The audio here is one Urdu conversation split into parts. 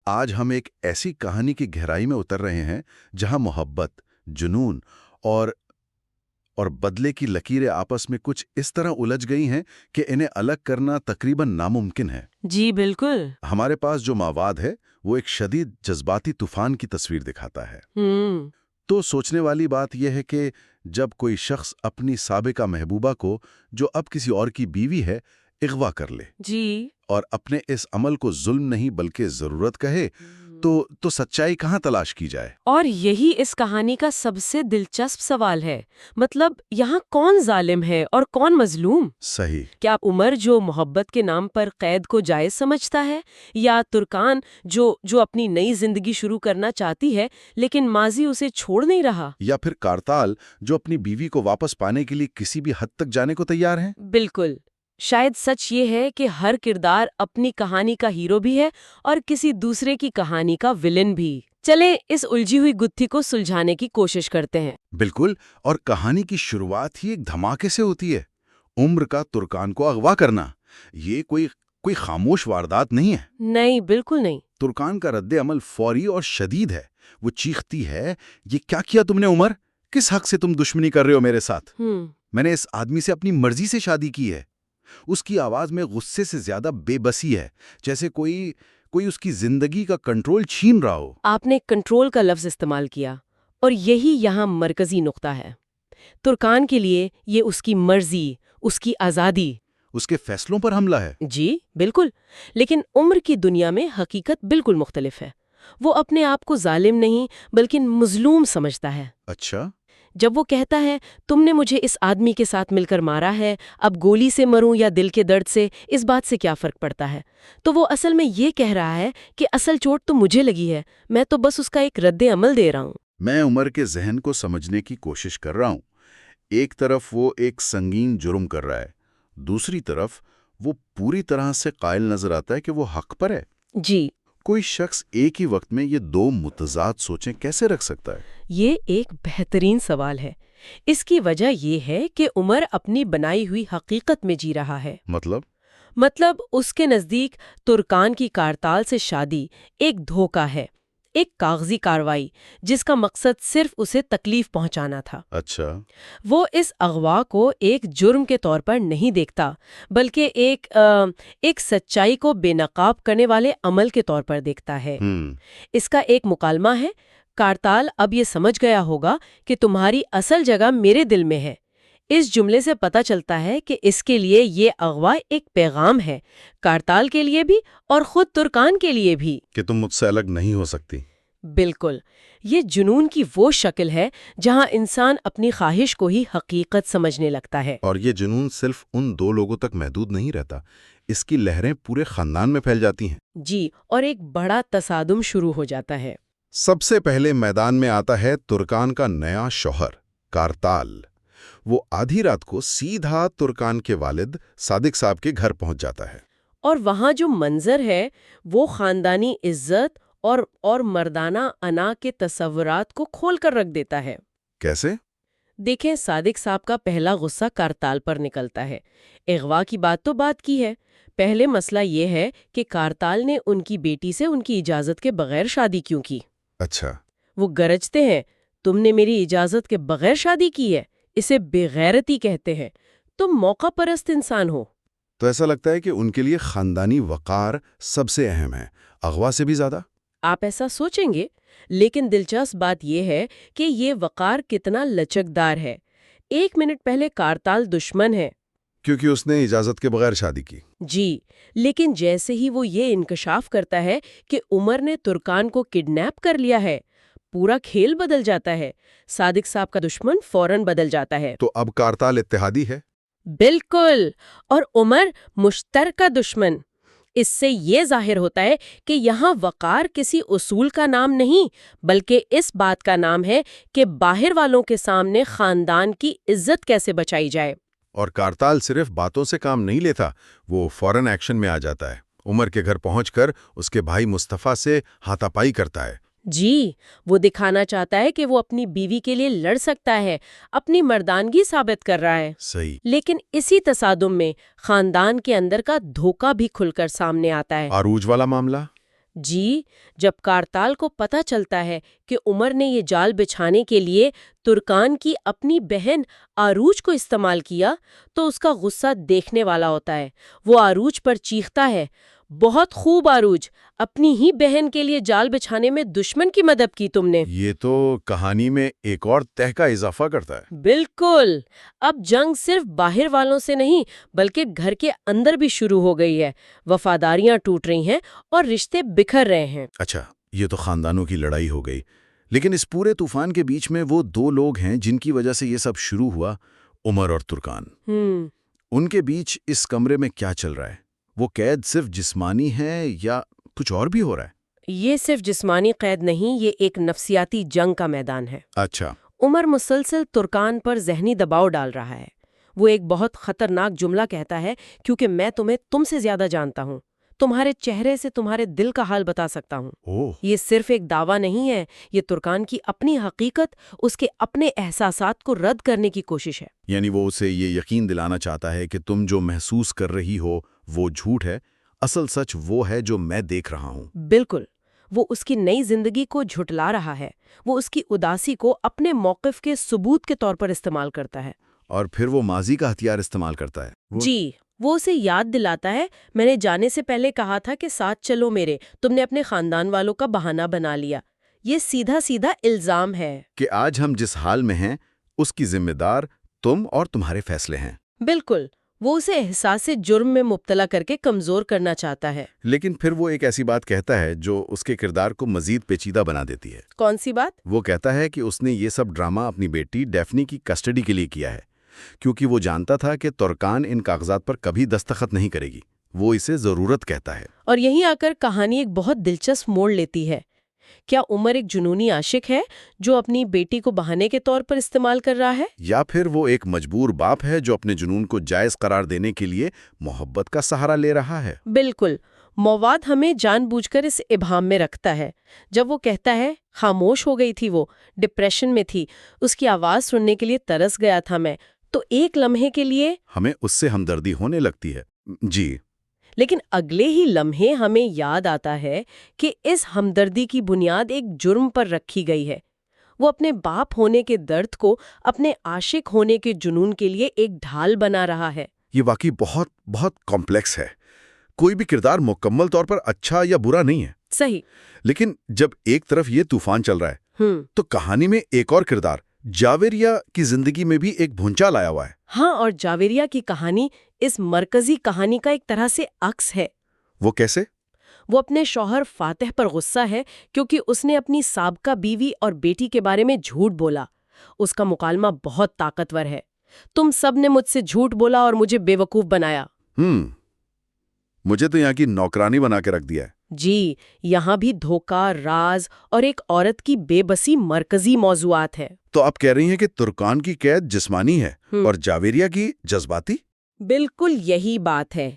آج ہم ایک ایسی کہانی کی گہرائی میں اتر رہے ہیں جہاں محبت، جنون اور بدلے کی لکیریں آپس میں کچھ اس طرح الجھ گئی ہیں کہ انہیں الگ کرنا تقریباً ناممکن ہے۔ جی بالکل۔ ہمارے پاس جو مواد ہے وہ ایک شدید جذباتی طوفان کی تصویر دکھاتا ہے۔ تو سوچنے والی بات یہ ہے کہ جب کوئی شخص اپنی سابقہ محبوبہ کو، جو اب کسی اور کی بیوی ہے، اغوا کر لے جی اور اپنے اس عمل کو ظلم نہیں بلکہ ضرورت کہے، تو سچائی کہاں تلاش کی جائے؟ اور یہی اس کہانی کا سب سے دلچسپ سوال ہے۔ مطلب یہاں کون ظالم ہے اور کون مظلوم؟ صحیح۔ کیا عمر جو محبت کے نام پر قید کو جائز سمجھتا ہے، یا ترکان جو اپنی نئی زندگی شروع کرنا چاہتی ہے لیکن ماضی اسے چھوڑ نہیں رہا؟ یا پھر کارتال جو اپنی بیوی کو واپس پانے کے لیے کسی بھی حد تک جانے کو تیار ہیں؟ بالکل۔ شاید سچ یہ ہے کہ ہر کردار اپنی کہانی کا ہیرو بھی ہے اور کسی دوسرے کی کہانی کا ولن بھی۔ چلیں اس الجھی ہوئی گتھی کو سلجھانے کی کوشش کرتے ہیں۔ بالکل، اور کہانی کی شروعات ہی ایک دھماکے سے ہوتی ہے۔ عمر کا ترکان کو اغوا کرنا، یہ کوئی خاموش واردات نہیں ہے۔ نہیں، بالکل نہیں۔ ترکان کا رد عمل فوری اور شدید ہے۔ وہ چیختی ہے، یہ کیا کیا تم نے عمر؟ کس حق سے تم دشمنی کر رہے ہو میرے ساتھ؟ میں نے اس آدمی سے اپنی مرضی سے شادی کی ہے۔ اس کی آواز میں غصے سے زیادہ بے بسی ہے، جیسے کوئی اس کی زندگی کا کنٹرول چھین رہا ہو۔ آپ نے کنٹرول کا لفظ استعمال کیا، اور یہی یہاں مرکزی نقطہ ہے۔ ترکان کے لیے یہ اس کی مرضی، اس کی آزادی، اس کے فیصلوں پر حملہ ہے۔ جی بالکل۔ لیکن عمر کی دنیا میں حقیقت بالکل مختلف ہے۔ وہ اپنے آپ کو ظالم نہیں بلکہ مظلوم سمجھتا ہے۔ اچھا؟ جب وہ کہتا ہے تم نے مجھے اس آدمی کے ساتھ مل کر مارا ہے، اب گولی سے مروں یا دل کے درد سے، اس بات سے کیا فرق پڑتا ہے، تو وہ اصل میں یہ کہہ رہا ہے کہ اصل چوٹ تو مجھے لگی ہے، میں تو بس اس کا ایک رد عمل دے رہا ہوں۔ میں عمر کے ذہن کو سمجھنے کی کوشش کر رہا ہوں۔ ایک طرف وہ ایک سنگین جرم کر رہا ہے، دوسری طرف وہ پوری طرح سے قائل نظر آتا ہے کہ وہ حق پر ہے۔ جی۔ کوئی شخص ایک ہی وقت میں یہ دو متضاد سوچیں کیسے رکھ سکتا ہے؟ یہ ایک بہترین سوال ہے۔ اس کی وجہ یہ ہے کہ عمر اپنی بنائی ہوئی حقیقت میں جی رہا ہے۔ مطلب اس کے نزدیک ترکان کی کارتال سے شادی ایک دھوکہ ہے، ایک کاغذی کاروائی جس کا مقصد صرف اسے تکلیف پہنچانا تھا۔ اچھا۔ وہ اس اغوا کو ایک جرم کے طور پر نہیں دیکھتا بلکہ ایک سچائی کو بے نقاب کرنے والے عمل کے طور پر دیکھتا ہے۔ اس کا ایک مکالمہ ہے، کارتال اب یہ سمجھ گیا ہوگا کہ تمہاری اصل جگہ میرے دل میں ہے۔ اس جملے سے پتہ چلتا ہے کہ اس کے لیے یہ اغوا ایک پیغام ہے، کارتال کے لیے بھی اور خود ترکان کے لیے بھی، کہ تم مجھ سے الگ نہیں ہو سکتی۔ بالکل۔ یہ جنون کی وہ شکل ہے جہاں انسان اپنی خواہش کو ہی حقیقت سمجھنے لگتا ہے۔ اور یہ جنون صرف ان دو لوگوں تک محدود نہیں رہتا، اس کی لہریں پورے خاندان میں پھیل جاتی ہیں۔ جی، اور ایک بڑا تصادم شروع ہو جاتا ہے۔ سب سے پہلے میدان میں آتا ہے ترکان کا نیا شوہر کارتال۔ وہ آدھی رات کو سیدھا ترکان کے والد صادق صاحب کے گھر پہنچ جاتا ہے۔ اور وہاں جو منظر ہے وہ خاندانی عزت اور مردانہ انا کے تصورات کو کھول کر رکھ دیتا ہے۔ کیسے؟ دیکھیں، صادق صاحب کا پہلا غصہ کارتال پر نکلتا ہے۔ اغوا کی بات تو بات کی ہے، پہلے مسئلہ یہ ہے کہ کارتال نے ان کی بیٹی سے ان کی اجازت کے بغیر شادی کیوں کی۔ اچھا۔ وہ گرجتے ہیں، تم نے میری اجازت کے بغیر شادی کی ہے، اسے بے غیرتی کہتے ہیں، تم موقع پرست انسان ہو۔ تو ایسا لگتا ہے کہ ان کے لیے خاندانی وقار سب سے اہم ہے، اغوا سے بھی زیادہ۔ آپ ایسا سوچیں گے، لیکن دلچسپ بات یہ ہے کہ یہ وقار کتنا لچکدار ہے۔ ایک منٹ پہلے کارتال دشمن ہے کیونکہ اس نے اجازت کے بغیر شادی کی۔ جی، لیکن جیسے ہی وہ یہ انکشاف کرتا ہے کہ عمر نے ترکان کو کڈنیپ کر لیا ہے، پورا کھیل بدل جاتا ہے۔ صادق صاحب کا دشمن فوراً بدل جاتا ہے۔ تو اب کارتال اتحادی ہے؟ بالکل، اور عمر مشترکہ دشمن۔ اس سے یہ ظاہر ہوتا ہے کہ یہاں وقار کسی اصول کا نام نہیں بلکہ اس بات کا نام ہے کہ باہر والوں کے سامنے خاندان کی عزت کیسے بچائی جائے۔ اور کارتال صرف باتوں سے کام نہیں لیتا، وہ فوراً ایکشن میں آ جاتا ہے۔ عمر کے گھر پہنچ کر اس کے بھائی مصطفیٰ سے ہاتھا پائی کرتا ہے۔ جی، وہ دکھانا چاہتا ہے کہ وہ اپنی بیوی کے لیے لڑ سکتا ہے، اپنی مردانگی ثابت کر رہا ہے۔ صحیح۔ لیکن اسی تصادم میں خاندان کے اندر کا دھوکہ بھی کھل کر سامنے آتا ہے۔ عروج والا معاملہ؟ جی، جب کارتال کو پتہ چلتا ہے کہ عمر نے یہ جال بچھانے کے لیے ترکان کی اپنی بہن آروج کو استعمال کیا تو اس کا غصہ دیکھنے والا ہوتا ہے۔ وہ آروج پر چیختا ہے، بہت خوب آروج، اپنی ہی بہن کے لیے جال بچھانے میں دشمن کی مدد کی تم نے۔ یہ تو کہانی میں ایک اور تہ کا اضافہ کرتا ہے۔ بالکل، اب جنگ صرف باہر والوں سے نہیں بلکہ گھر کے اندر بھی شروع ہو گئی ہے۔ وفاداریاں ٹوٹ رہی ہیں اور رشتے بکھر رہے ہیں۔ اچھا، یہ تو خاندانوں کی لڑائی ہو گئی، لیکن اس پورے طوفان کے بیچ میں وہ دو لوگ ہیں جن کی وجہ سے یہ سب شروع ہوا، عمر اور ترکان۔ ان کے بیچ اس کمرے میں کیا چل رہا ہے؟ وہ قید صرف جسمانی ہے یا کچھ اور بھی ہو رہا ہے؟ یہ صرف جسمانی قید نہیں، یہ ایک نفسیاتی جنگ کا میدان ہے۔ اچھا۔ عمر مسلسل ترکان پر ذہنی دباؤ ڈال رہا ہے۔ وہ ایک بہت خطرناک جملہ کہتا ہے، کیونکہ میں تمہیں تم سے زیادہ جانتا ہوں، تمہارے چہرے سے تمہارے دل کا حال بتا سکتا ہوں۔ یہ صرف ایک دعویٰ نہیں ہے، یہ ترکان کی اپنی حقیقت، اس کے اپنے احساسات کو رد کرنے کی کوشش ہے۔ یعنی وہ اسے یہ یقین دلانا چاہتا ہے کہ تم جو محسوس کر رہی ہو وہ جھوٹ ہے، اصل سچ وہ ہے جو میں دیکھ رہا ہوں۔ بالکل، وہ اس کی نئی زندگی کو جھٹلا رہا ہے، وہ اس کی اداسی کو اپنے موقف کے ثبوت کے طور پر استعمال کرتا ہے۔ اور پھر وہ ماضی کا ہتھیار استعمال کرتا ہے۔ جی، وہ اسے یاد دلاتا ہے، میں نے جانے سے پہلے کہا تھا کہ ساتھ چلو میرے، تم نے اپنے خاندان والوں کا بہانہ بنا لیا۔ یہ سیدھا سیدھا الزام ہے کہ آج ہم جس حال میں ہیں اس کی ذمہ دار تم اور تمہارے فیصلے ہیں۔ بالکل، وہ اسے احساس جرم میں مبتلا کر کے کمزور کرنا چاہتا ہے۔ لیکن پھر وہ ایک ایسی بات کہتا ہے جو اس کے کردار کو مزید پیچیدہ بنا دیتی ہے۔ کون سی بات؟ وہ کہتا ہے کہ اس نے یہ سب ڈرامہ اپنی بیٹی ڈیفنی کی کسٹڈی کے لیے کیا ہے، کیونکہ وہ جانتا تھا کہ ترکان ان کاغذات پر کبھی دستخط نہیں کرے گی۔ وہ اسے ضرورت کہتا ہے۔ اور یہیں آ کر کہانی ایک بہت دلچسپ موڑ لیتی ہے۔ کیا عمر ایک جنونی عاشق ہے جو اپنی بیٹی کو بہانے کے طور پر استعمال کر رہا ہے؟ یا پھر وہ ایک مجبور باپ ہے جو اپنے جنون کو جائز قرار دینے کے لیے محبت کا سہارا لے رہا ہے؟ بالکل، مواد ہمیں جان بوجھ کر اس ابہام میں رکھتا ہے۔ جب وہ کہتا ہے خاموش ہو گئی تھی، وہ ڈپریشن میں تھی، اس کی آواز سننے کے لیے ترس گیا تھا میں، تو ایک لمحے کے لیے ہمیں اس سے ہمدردی ہونے لگتی ہے۔ جی، لیکن اگلے ہی لمحے ہمیں یاد آتا ہے کہ اس ہمدردی کی بنیاد ایک جرم پر رکھی گئی ہے۔ وہ اپنے باپ ہونے کے درد کو اپنے عاشق ہونے کے جنون کے لیے ایک ڈھال بنا رہا ہے۔ یہ واقعی بہت بہت کمپلیکس ہے۔ کوئی بھی کردار مکمل طور پر اچھا یا برا نہیں ہے۔ صحیح۔ لیکن جب ایک طرف یہ طوفان چل رہا ہے تو کہانی میں ایک اور کردار جاویریا کی زندگی میں بھی ایک بھونچال آیا ہوا ہے۔ ہاں، اور جاویریا کی کہانی اس مرکزی کہانی کا ایک طرح سے عکس ہے۔ وہ کیسے؟ وہ اپنے شوہر فاتح پر غصہ ہے کیونکہ اس نے اپنی سابقہ بیوی اور بیٹی کے بارے میں جھوٹ بولا۔ اس کا مکالمہ بہت طاقتور ہے۔ تم سب نے مجھ سے جھوٹ بولا اور مجھے بے وقوف بنایا۔ مجھے تو یہاں کی نوکرانی بنا کے رکھ دیا ہے۔ جی، یہاں بھی دھوکہ، راز اور ایک عورت کی بے بسی مرکزی موضوعات ہیں۔ تو آپ کہہ رہی ہیں کہ ترکان کی قید جسمانی ہے اور جاویریا کی جذباتی؟ بالکل یہی بات ہے۔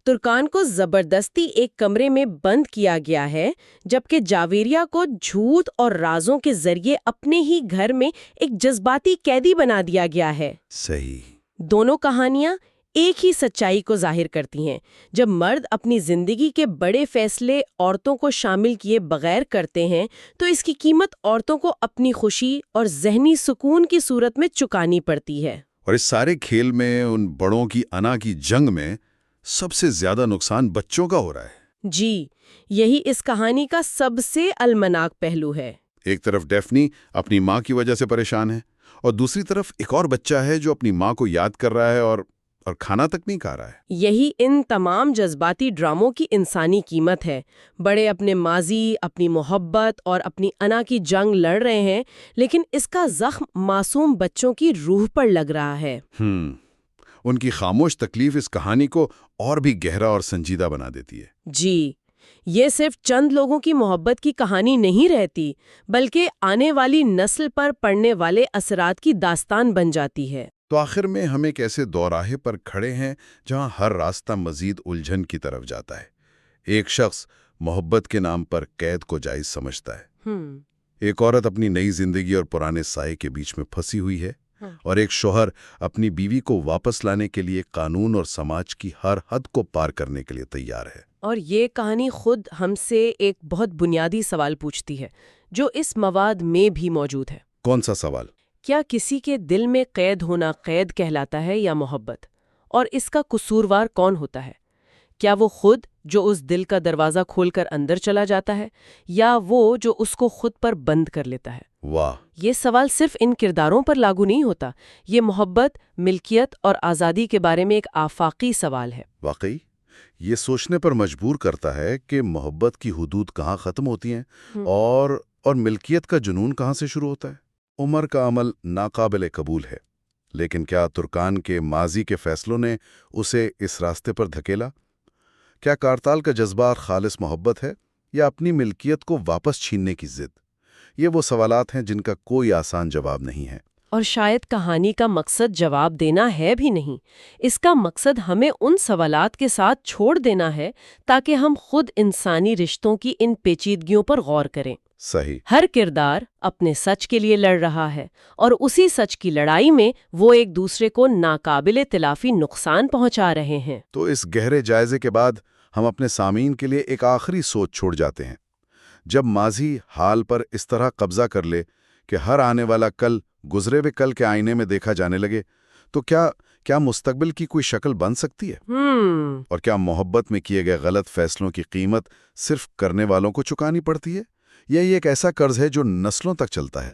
ترکان کو زبردستی ایک کمرے میں بند کیا گیا ہے، جبکہ جاویریا کو جھوٹ اور رازوں کے ذریعے اپنے ہی گھر میں ایک جذباتی قیدی بنا دیا گیا ہے۔ صحیح۔ دونوں کہانیاں ایک ہی سچائی کو ظاہر کرتی ہیں۔ جب مرد اپنی زندگی کے بڑے فیصلے عورتوں کو شامل کیے بغیر کرتے ہیں تو اس کی قیمت عورتوں کو اپنی خوشی اور ذہنی سکون کی صورت میں چکانی پڑتی ہے۔ اور اس سارے کھیل میں ان بڑوں کی انا کی جنگ میں سب سے زیادہ نقصان بچوں کا ہو رہا ہے۔ جی، یہی اس کہانی کا سب سے المناک پہلو ہے۔ ایک طرف ڈیفنی اپنی ماں کی وجہ سے پریشان ہے اور دوسری طرف ایک اور بچہ ہے جو اپنی ماں کو یاد کر رہا ہے اور کھانا تک نہیں کھا رہا ہے۔ یہی ان تمام جذباتی ڈراموں کی انسانی قیمت ہے۔ بڑے اپنے ماضی، اپنی محبت اور اپنی انا کی جنگ لڑ رہے ہیں، لیکن اس کا زخم معصوم بچوں کی روح پر لگ رہا ہے۔ ان کی خاموش تکلیف اس کہانی کو اور بھی گہرا اور سنجیدہ بنا دیتی ہے۔ جی، یہ صرف چند لوگوں کی محبت کی کہانی نہیں رہتی، بلکہ آنے والی نسل پر پڑنے والے اثرات کی داستان بن جاتی ہے۔ تو آخر میں ہم ایک ایسے دوراہے پر کھڑے ہیں جہاں ہر راستہ مزید الجھن کی طرف جاتا ہے۔ ایک شخص محبت کے نام پر قید کو جائز سمجھتا ہے، ایک عورت اپنی نئی زندگی اور پرانے سائے کے بیچ میں پھنسی ہوئی ہے، اور ایک شوہر اپنی بیوی کو واپس لانے کے لیے قانون اور سماج کی ہر حد کو پار کرنے کے لیے تیار ہے۔ اور یہ کہانی خود ہم سے ایک بہت بنیادی سوال پوچھتی ہے جو اس مواد میں بھی موجود ہے۔ کون سا سوال؟ کیا کسی کے دل میں قید ہونا قید کہلاتا ہے یا محبت؟ اور اس کا قصوروار کون ہوتا ہے؟ کیا وہ خود جو اس دل کا دروازہ کھول کر اندر چلا جاتا ہے، یا وہ جو اس کو خود پر بند کر لیتا ہے؟ واہ! یہ سوال صرف ان کرداروں پر لاگو نہیں ہوتا، یہ محبت، ملکیت اور آزادی کے بارے میں ایک آفاقی سوال ہے۔ واقعی یہ سوچنے پر مجبور کرتا ہے کہ محبت کی حدود کہاں ختم ہوتی ہیں اور ملکیت کا جنون کہاں سے شروع ہوتا ہے۔ عمر کا عمل ناقابل قبول ہے، لیکن کیا ترکان کے ماضی کے فیصلوں نے اسے اس راستے پر دھکیلا؟ کیا کارتال کا جذبہ خالص محبت ہے یا اپنی ملکیت کو واپس چھیننے کی ضد؟ یہ وہ سوالات ہیں جن کا کوئی آسان جواب نہیں ہے۔ اور شاید کہانی کا مقصد جواب دینا ہے بھی نہیں، اس کا مقصد ہمیں ان سوالات کے ساتھ چھوڑ دینا ہے تاکہ ہم خود انسانی رشتوں کی ان پیچیدگیوں پر غور کریں۔ صحیح۔ ہر کردار اپنے سچ کے لیے لڑ رہا ہے، اور اسی سچ کی لڑائی میں وہ ایک دوسرے کو ناقابل تلافی نقصان پہنچا رہے ہیں۔ تو اس گہرے جائزے کے بعد ہم اپنے سامعین کے لیے ایک آخری سوچ چھوڑ جاتے ہیں۔ جب ماضی حال پر اس طرح قبضہ کر لے کہ ہر آنے والا کل گزرے ہوئے کل کے آئینے میں دیکھا جانے لگے، تو کیا مستقبل کی کوئی شکل بن سکتی ہے؟ اور کیا محبت میں کیے گئے غلط فیصلوں کی قیمت صرف کرنے والوں کو چکانی پڑتی ہے، یا یہ ایک ایسا قرض ہے جو نسلوں تک چلتا ہے؟